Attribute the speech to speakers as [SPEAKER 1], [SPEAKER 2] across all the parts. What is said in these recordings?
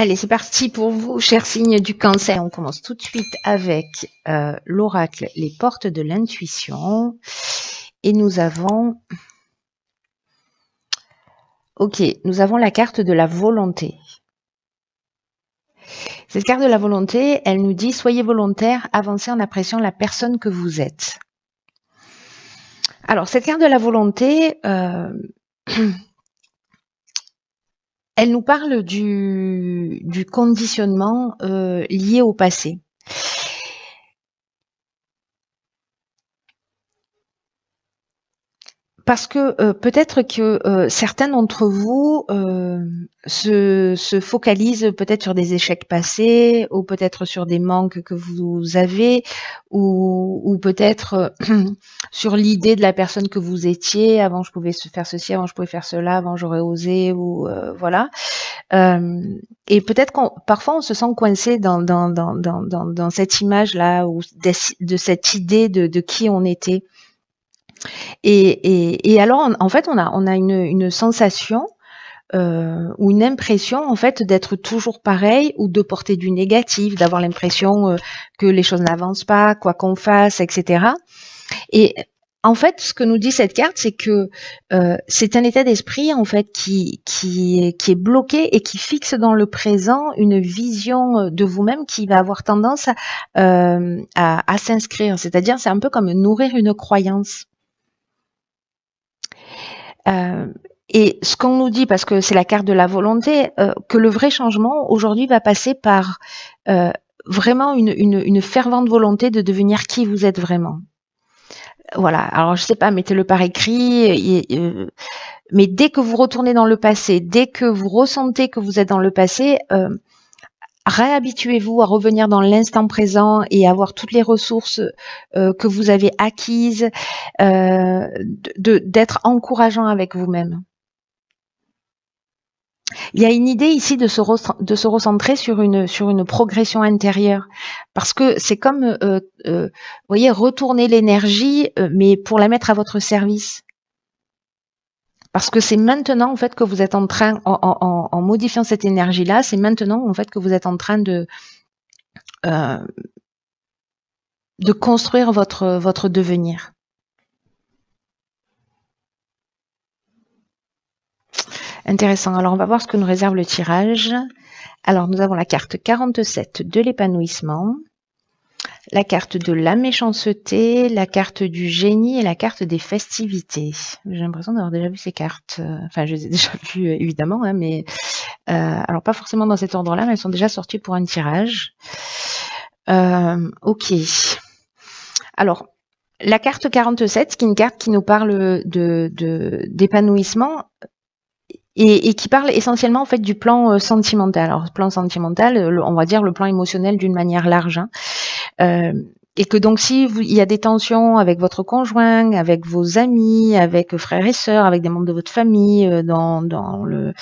[SPEAKER 1] Allez, c'est parti pour vous, chers signes du Cancer. On commence tout de suite avec l'oracle, les portes de l'intuition. Et nous avons... Ok, nous avons la carte de la volonté. Cette carte de la volonté, elle nous dit « Soyez volontaire, avancez en appréciant la personne que vous êtes ». Alors, cette carte de la volonté... elle nous parle du conditionnement lié au passé. Parce que peut-être que certains d'entre vous se focalisent peut-être sur des échecs passés, ou peut-être sur des manques que vous avez, ou peut-être sur l'idée de la personne que vous étiez. Avant, je pouvais faire ceci, avant, je pouvais faire cela, avant, j'aurais osé, ou voilà. Et peut-être parfois on se sent coincé dans cette image-là, ou de cette idée de qui on était. Et alors, en fait, on a une sensation ou une impression, en fait, d'être toujours pareil ou de porter du négatif, d'avoir l'impression que les choses n'avancent pas, quoi qu'on fasse, etc. Et en fait, ce que nous dit cette carte, c'est que c'est un état d'esprit, en fait, qui est bloqué et qui fixe dans le présent une vision de vous-même qui va avoir tendance à s'inscrire. C'est-à-dire, c'est un peu comme nourrir une croyance. Et ce qu'on nous dit, parce que c'est la carte de la volonté, que le vrai changement aujourd'hui va passer par vraiment une fervente volonté de devenir qui vous êtes vraiment. Voilà, alors je sais pas, mettez-le par écrit, mais dès que vous retournez dans le passé, dès que vous ressentez que vous êtes dans le passé, réhabituez-vous à revenir dans l'instant présent et avoir toutes les ressources que vous avez acquises, d'être encourageant avec vous-même. Il y a une idée ici de se recentrer sur une progression intérieure, parce que c'est comme, vous voyez, retourner l'énergie, mais pour la mettre à votre service. Parce que c'est maintenant en fait que vous êtes en train, en modifiant cette énergie-là, c'est maintenant en fait que vous êtes en train de construire votre devenir. Intéressant. Alors, on va voir ce que nous réserve le tirage. Alors, nous avons la carte 47 de l'épanouissement, la carte de la méchanceté, la carte du génie et la carte des festivités. J'ai l'impression d'avoir déjà vu ces cartes. Enfin, je les ai déjà vues, évidemment, hein, mais alors pas forcément dans cet ordre-là, mais elles sont déjà sorties pour un tirage. Ok. Alors, la carte 47, qui est une carte qui nous parle d'épanouissement, et qui parle essentiellement en fait du plan sentimental. Alors, le plan sentimental, on va dire le plan émotionnel d'une manière large. Hein. Et que donc, si il y a des tensions avec votre conjoint, avec vos amis, avec frères et sœurs, avec des membres de votre famille, dans le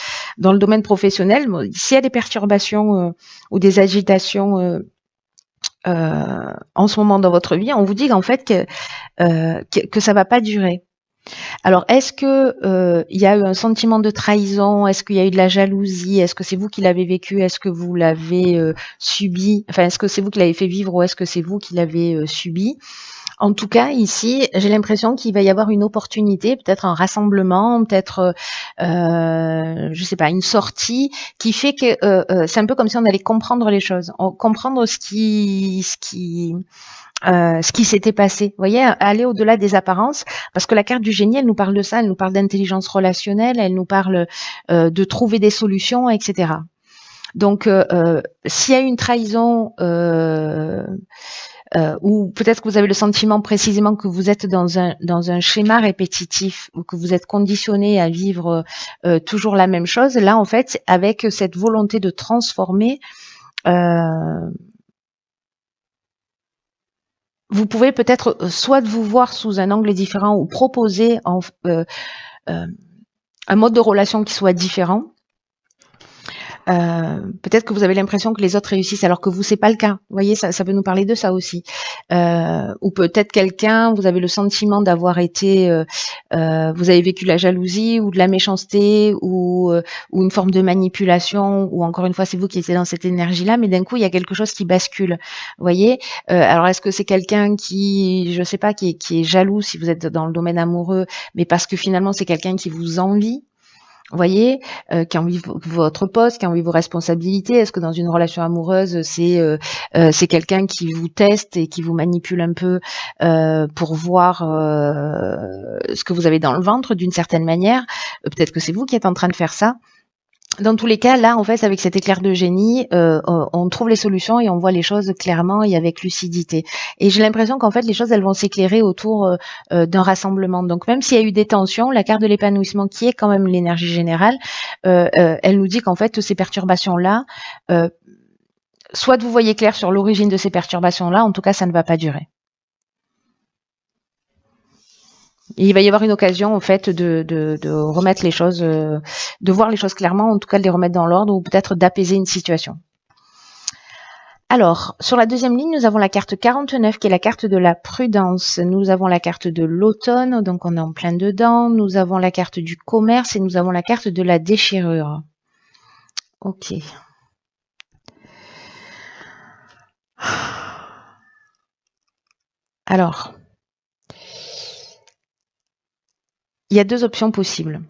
[SPEAKER 1] domaine professionnel, s'il y a des perturbations ou des agitations en ce moment dans votre vie, on vous dit qu'en fait que ça va pas durer. Alors, est-ce que il y a eu un sentiment de trahison? Est-ce qu'il y a eu de la jalousie? Est-ce que c'est vous qui l'avez vécu? Est-ce que vous l'avez subi? Enfin, est-ce que c'est vous qui l'avez fait vivre ou est-ce que c'est vous qui l'avez subi? En tout cas, ici, j'ai l'impression qu'il va y avoir une opportunité, peut-être un rassemblement, peut-être, je sais pas, une sortie qui fait que c'est un peu comme si on allait comprendre les choses, comprendre ce qui s'était passé. Vous voyez, aller au-delà des apparences, parce que la carte du génie, elle nous parle de ça, elle nous parle d'intelligence relationnelle, elle nous parle de trouver des solutions, etc. Donc, s'il y a une trahison, ou peut-être que vous avez le sentiment précisément que vous êtes dans un schéma répétitif, ou que vous êtes conditionné à vivre toujours la même chose, là, en fait, avec cette volonté de transformer, vous pouvez peut-être soit vous voir sous un angle différent ou proposer un mode de relation qui soit différent. Peut-être que vous avez l'impression que les autres réussissent alors que vous, c'est pas le cas. Vous voyez, ça peut nous parler de ça aussi. ou peut-être quelqu'un, vous avez le sentiment d'avoir été, vous avez vécu la jalousie ou de la méchanceté ou une forme de manipulation, ou encore une fois c'est vous qui étiez dans cette énergie-là, mais d'un coup il y a quelque chose qui bascule. Vous voyez, alors est-ce que c'est quelqu'un qui, je sais pas, qui est jaloux si vous êtes dans le domaine amoureux, mais parce que finalement c'est quelqu'un qui vous envie, vous voyez, qui a envie de votre poste, qui a envie de vos responsabilités. Est-ce que dans une relation amoureuse, c'est quelqu'un qui vous teste et qui vous manipule un peu pour voir ce que vous avez dans le ventre d'une certaine manière? Peut-être que c'est vous qui êtes en train de faire ça. Dans tous les cas, là, en fait, avec cet éclair de génie, on trouve les solutions et on voit les choses clairement et avec lucidité. Et j'ai l'impression qu'en fait, les choses, elles vont s'éclairer autour d'un rassemblement. Donc, même s'il y a eu des tensions, la carte de l'épanouissement, qui est quand même l'énergie générale, elle nous dit qu'en fait, ces perturbations-là, soit vous voyez clair sur l'origine de ces perturbations-là, en tout cas, ça ne va pas durer. Et il va y avoir une occasion, en fait, de remettre les choses, de voir les choses clairement, en tout cas de les remettre dans l'ordre, ou peut-être d'apaiser une situation. Alors, sur la deuxième ligne, nous avons la carte 49, qui est la carte de la prudence. Nous avons la carte de l'automne, donc on est en plein dedans. Nous avons la carte du commerce et nous avons la carte de la déchirure. Ok. Alors, il y a deux options possibles.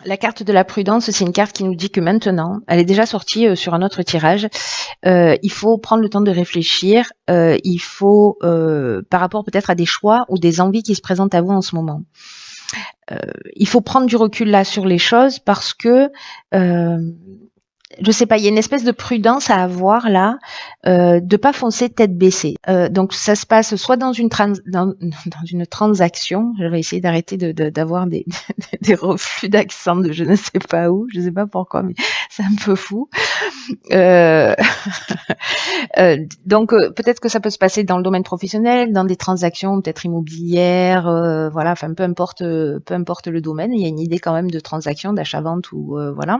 [SPEAKER 1] La carte de la prudence, c'est une carte qui nous dit que maintenant, elle est déjà sortie sur un autre tirage, il faut prendre le temps de réfléchir, il faut, par rapport peut-être à des choix ou des envies qui se présentent à vous en ce moment. Il faut prendre du recul là sur les choses parce que je sais pas, il y a une espèce de prudence à avoir là, de pas foncer tête baissée. Donc ça se passe soit dans une transaction. Je vais essayer d'arrêter d'avoir des reflux d'accent de je ne sais pas où, je sais pas pourquoi, mais c'est un peu fou. Donc peut-être que ça peut se passer dans le domaine professionnel, dans des transactions peut-être immobilières, voilà, enfin peu importe le domaine, il y a une idée quand même de transaction, d'achat-vente ou voilà.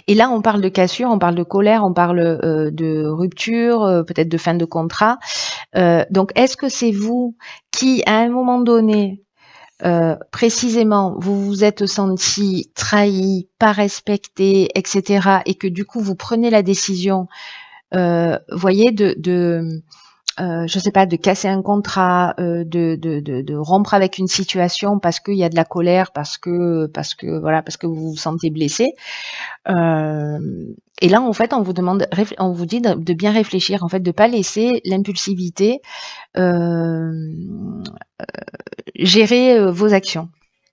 [SPEAKER 1] Et là, on parle de cassure, on parle de colère, on parle de rupture, peut-être de fin de contrat. Donc, est-ce que c'est vous qui, à un moment donné, précisément, vous vous êtes senti trahi, pas respecté, etc., et que du coup, vous prenez la décision, voyez, je sais pas, de casser un contrat, de rompre avec une situation parce qu'il y a de la colère, parce que vous vous sentez blessé. Et là, en fait, on vous dit de bien réfléchir, en fait, de pas laisser l'impulsivité gérer vos actions,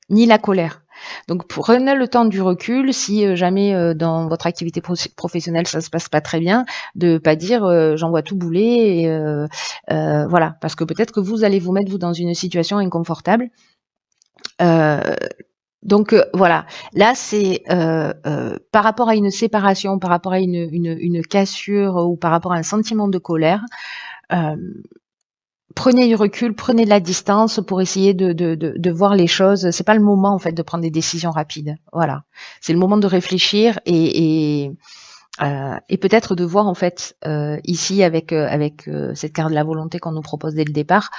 [SPEAKER 1] ni la colère. Donc, prenez le temps du recul. Si jamais dans votre activité professionnelle ça se passe pas très bien, de pas dire j'envoie tout bouler. Et, voilà, parce que peut-être que vous allez vous mettre dans une situation inconfortable. Donc voilà, là c'est par rapport à une séparation, par rapport à une cassure ou par rapport à un sentiment de colère. Prenez du recul, prenez de la distance pour essayer de voir les choses. C'est pas le moment en fait de prendre des décisions rapides. Voilà, c'est le moment de réfléchir et peut-être de voir en fait ici avec cette carte de la volonté qu'on nous propose dès le départ.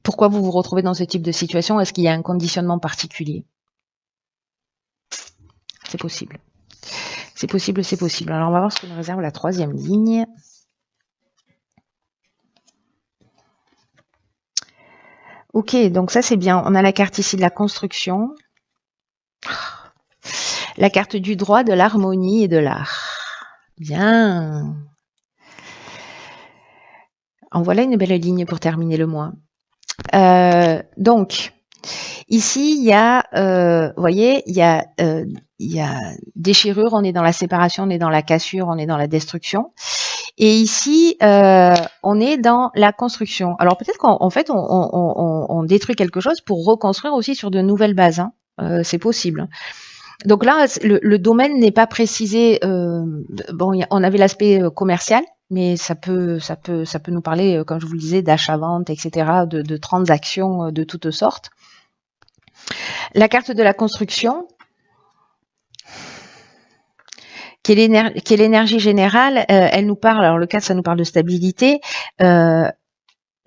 [SPEAKER 1] Pourquoi vous vous retrouvez dans ce type de situation? Est-ce qu'il y a un conditionnement particulier? C'est possible. C'est possible, c'est possible. Alors on va voir ce que nous réserve la troisième ligne. Ok, donc ça c'est bien. On a la carte ici de la construction. La carte du droit, de l'harmonie et de l'art. Bien. En voilà une belle ligne pour terminer le mois. Donc, ici, il y a, vous voyez, il y a déchirure, on est dans la séparation, on est dans la cassure, on est dans la destruction. Et ici, on est dans la construction. Alors peut-être qu'en fait, on détruit quelque chose pour reconstruire aussi sur de nouvelles bases. Hein. C'est possible. Donc là, le domaine n'est pas précisé. Bon, on avait l'aspect commercial, mais ça peut nous parler, comme je vous le disais, d'achat-vente, etc., de transactions de toutes sortes. La carte de la construction, qui est l'énergie générale, elle nous parle, alors le 4, ça nous parle de stabilité. Là,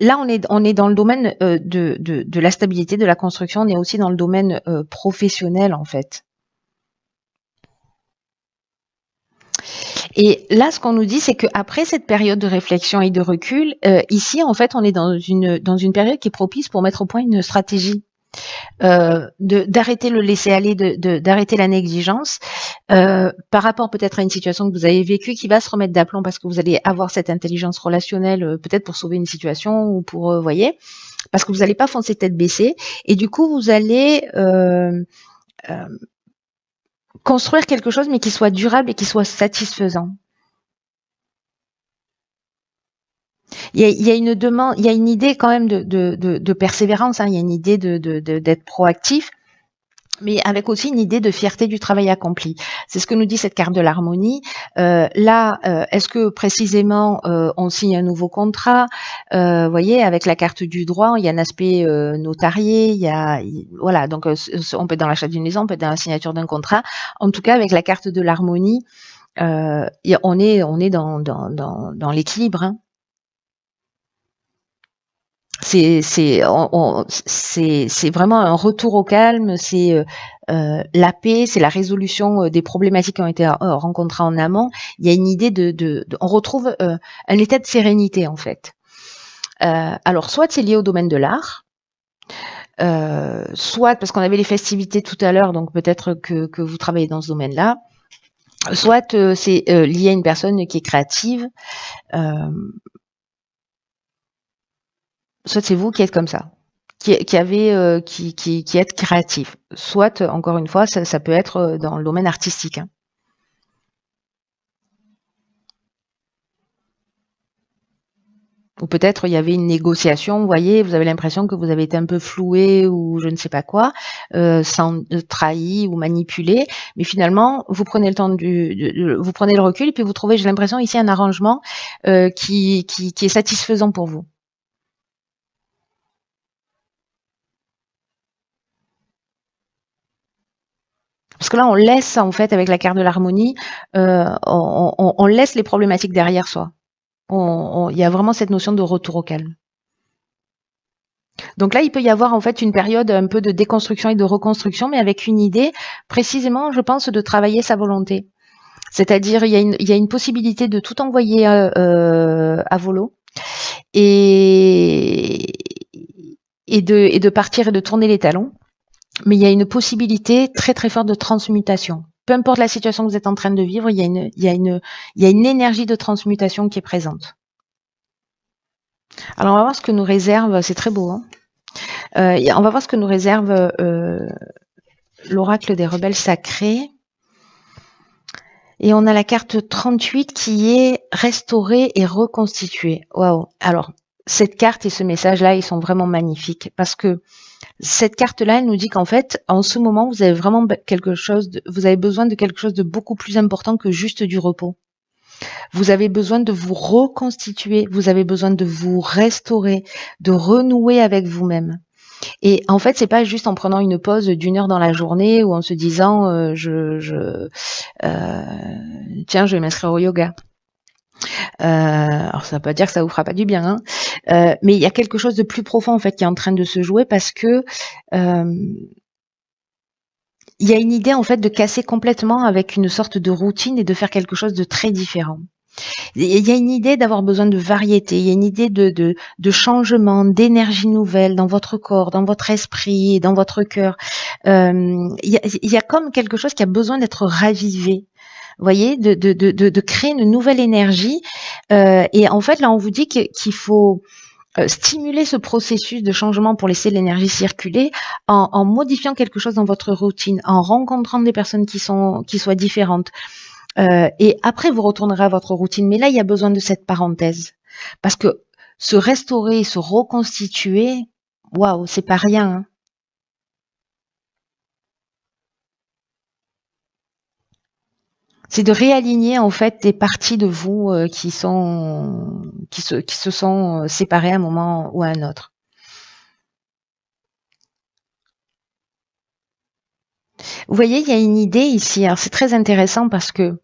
[SPEAKER 1] on est dans le domaine de la stabilité, de la construction, on est aussi dans le domaine professionnel, en fait. Et là, ce qu'on nous dit, c'est qu'après cette période de réflexion et de recul, ici, en fait, on est dans une période qui est propice pour mettre au point une stratégie. D'arrêter le laisser-aller, d'arrêter la négligence, par rapport peut-être à une situation que vous avez vécue qui va se remettre d'aplomb parce que vous allez avoir cette intelligence relationnelle, peut-être pour sauver une situation ou pour, voyez, parce que vous n'allez pas foncer tête baissée, et du coup, vous allez construire quelque chose, mais qui soit durable et qui soit satisfaisant. Il y a une demande, il y a une idée quand même de persévérance, hein, il y a une idée d'être proactif, mais avec aussi une idée de fierté du travail accompli. C'est ce que nous dit cette carte de l'harmonie. Est-ce que précisément on signe un nouveau contrat? Voyez, avec la carte du droit, il y a un aspect notarié, voilà, donc on peut être dans l'achat d'une maison, on peut être dans la signature d'un contrat. En tout cas, avec la carte de l'harmonie, on est dans l'équilibre, hein. C'est vraiment un retour au calme, c'est la paix, c'est la résolution des problématiques qui ont été rencontrées en amont. Il y a une idée on retrouve un état de sérénité, en fait. Alors, soit c'est lié au domaine de l'art, soit parce qu'on avait les festivités tout à l'heure, donc peut-être que vous travaillez dans ce domaine-là, soit c'est lié à une personne qui est créative, soit c'est vous qui êtes comme ça, qui êtes créatif. Soit, encore une fois, ça peut être dans le domaine artistique, hein. Ou peut-être il y avait une négociation, vous voyez, vous avez l'impression que vous avez été un peu floué ou je ne sais pas quoi, sans trahi ou manipulé, mais finalement vous prenez le temps vous prenez le recul et puis vous trouvez, j'ai l'impression ici, un arrangement qui est satisfaisant pour vous. Parce que là, on laisse, en fait, avec la carte de l'harmonie, on laisse les problématiques derrière soi. Il y a vraiment cette notion de retour au calme. Donc là, il peut y avoir en fait une période un peu de déconstruction et de reconstruction, mais avec une idée, précisément, je pense, de travailler sa volonté. C'est-à-dire, il y a une possibilité de tout envoyer à volo et, et de partir et de tourner les talons. Mais il y a une possibilité très très forte de transmutation. Peu importe la situation que vous êtes en train de vivre, il y a une énergie de transmutation qui est présente. Alors on va voir ce que nous réserve, c'est très beau, hein. On va voir ce que nous réserve l'oracle des rebelles sacrés. Et on a la carte 38 qui est restaurée et reconstituée. Waouh! Alors, cette carte et ce message-là, ils sont vraiment magnifiques parce que cette carte-là, elle nous dit qu'en fait, en ce moment, vous avez vraiment vous avez besoin de quelque chose de beaucoup plus important que juste du repos. Vous avez besoin de vous reconstituer, vous avez besoin de vous restaurer, de renouer avec vous-même. Et en fait, c'est pas juste en prenant une pause d'1 heure dans la journée ou en se disant tiens, je vais m'inscrire au yoga. Alors ça veut pas dire que ça vous fera pas du bien, hein. Mais il y a quelque chose de plus profond en fait qui est en train de se jouer parce que il y a une idée en fait de casser complètement avec une sorte de routine et de faire quelque chose de très différent. Il y a une idée d'avoir besoin de variété, il y a une idée de changement, d'énergie nouvelle dans votre corps, dans votre esprit, dans votre cœur. Il y a comme quelque chose qui a besoin d'être ravivé. Vous voyez, de créer une nouvelle énergie. Et en fait, là, on vous dit qu'il faut stimuler ce processus de changement pour laisser l'énergie circuler en modifiant quelque chose dans votre routine, en rencontrant des personnes qui soient différentes. Et après, vous retournerez à votre routine. Mais là, il y a besoin de cette parenthèse. Parce que se restaurer, se reconstituer, waouh, c'est pas rien, hein. C'est de réaligner en fait des parties de vous qui se sont séparées à un moment ou à un autre. Vous voyez, il y a une idée ici. Alors c'est très intéressant parce que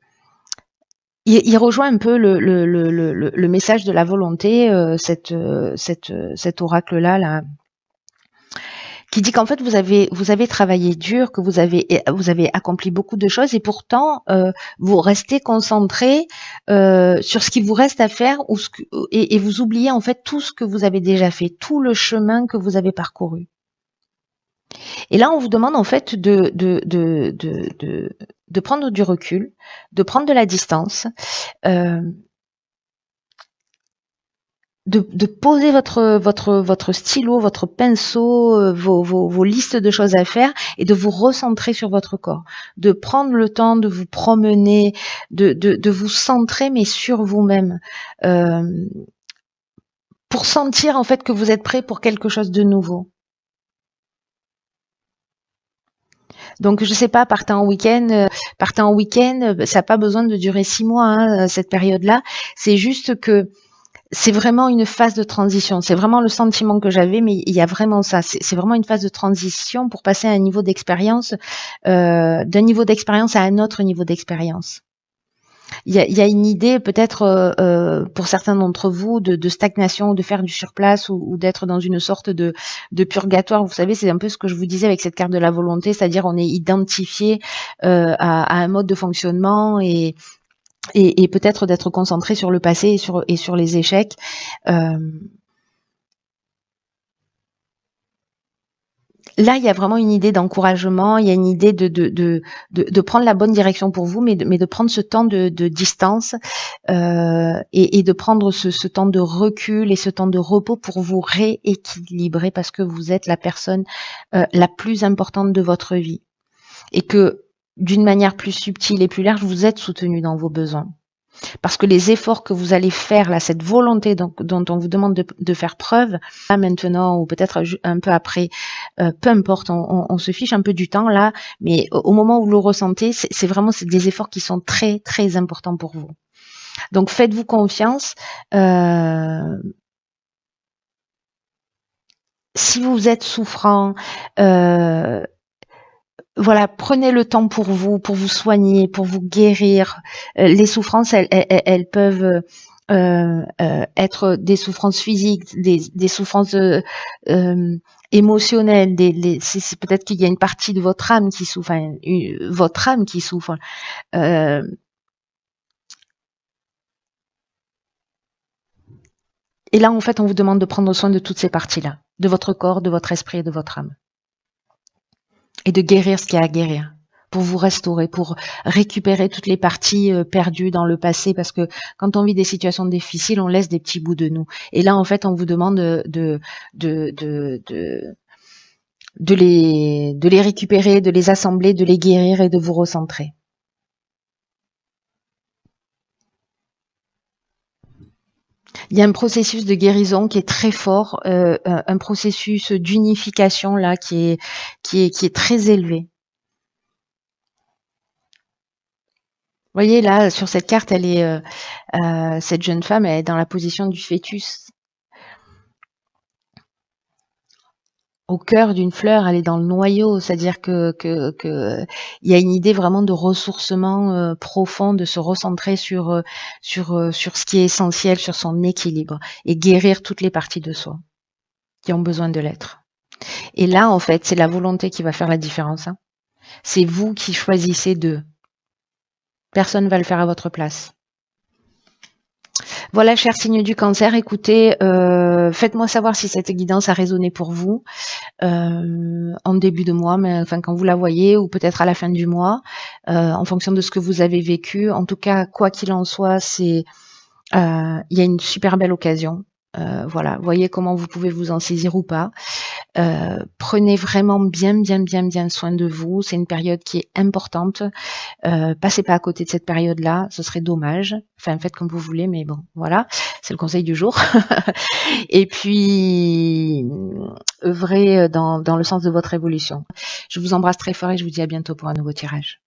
[SPEAKER 1] il rejoint un peu le message de la volonté, cet oracle-là, là, qui dit qu'en fait vous avez travaillé dur, que vous avez accompli beaucoup de choses et pourtant vous restez concentré sur ce qui vous reste à faire et vous oubliez en fait tout ce que vous avez déjà fait, tout le chemin que vous avez parcouru. Et là on vous demande en fait de prendre du recul, de prendre de la distance. De poser votre stylo, votre pinceau, vos listes de choses à faire et de vous recentrer sur votre corps, de prendre le temps de vous promener, de vous centrer mais sur vous-même, pour sentir en fait que vous êtes prêt pour quelque chose de nouveau. Donc je sais pas, partez en week-end, ça n'a pas besoin de durer 6 mois, hein, cette période-là. C'est juste que c'est vraiment une phase de transition. C'est vraiment le sentiment que j'avais, mais il y a vraiment ça. C'est vraiment une phase de transition pour passer à un niveau d'expérience, d'un niveau d'expérience à un autre niveau d'expérience. Il y a une idée peut-être pour certains d'entre vous de stagnation, de faire du surplace ou d'être dans une sorte de purgatoire. Vous savez, c'est un peu ce que je vous disais avec cette carte de la volonté, c'est-à-dire on est identifié à un mode de fonctionnement et peut-être d'être concentré sur le passé et sur les échecs. Là, il y a vraiment une idée d'encouragement, il y a une idée de prendre la bonne direction pour vous, mais de prendre ce temps de distance et de prendre ce temps de recul et ce temps de repos pour vous rééquilibrer parce que vous êtes la personne la plus importante de votre vie et que d'une manière plus subtile et plus large, vous êtes soutenu dans vos besoins. Parce que les efforts que vous allez faire, là, cette volonté dont on vous demande de faire preuve, là maintenant ou peut-être un peu après, peu importe, on se fiche un peu du temps là, mais au moment où vous le ressentez, c'est vraiment des efforts qui sont très très importants pour vous. Donc faites-vous confiance. Si vous êtes souffrant, voilà, prenez le temps pour vous soigner, pour vous guérir. Les souffrances, elles peuvent être des souffrances physiques, des souffrances émotionnelles. C'est peut-être qu'il y a une partie de votre âme qui souffre, enfin, votre âme qui souffre. Et là, en fait, on vous demande de prendre soin de toutes ces parties-là, de votre corps, de votre esprit et de votre âme. Et de guérir ce qu'il y a à guérir, pour vous restaurer, pour récupérer toutes les parties perdues dans le passé, parce que quand on vit des situations difficiles, on laisse des petits bouts de nous. Et là, en fait, on vous demande de les récupérer, de les assembler, de les guérir et de vous recentrer. Il y a un processus de guérison qui est très fort, un processus d'unification là qui est très élevé. Vous voyez là sur cette carte, elle est cette jeune femme, elle est dans la position du fœtus. Au cœur d'une fleur, elle est dans le noyau, c'est-à-dire que il y a une idée vraiment de ressourcement profond, de se recentrer sur ce qui est essentiel, sur son équilibre et guérir toutes les parties de soi qui ont besoin de l'être. Et là, en fait, c'est la volonté qui va faire la différence. Hein. C'est vous qui choisissez d'eux. Personne ne va le faire à votre place. Voilà, cher signe du cancer, écoutez, faites-moi savoir si cette guidance a résonné pour vous en début de mois, mais enfin quand vous la voyez, ou peut-être à la fin du mois, en fonction de ce que vous avez vécu. En tout cas, quoi qu'il en soit, il y a une super belle occasion. Voilà, voyez comment vous pouvez vous en saisir ou pas. Prenez vraiment bien soin de vous. C'est une période qui est importante. Passez pas à côté de cette période-là, ce serait dommage. Enfin, faites comme vous voulez, mais bon, voilà, c'est le conseil du jour. Et puis, œuvrez dans le sens de votre évolution. Je vous embrasse très fort et je vous dis à bientôt pour un nouveau tirage.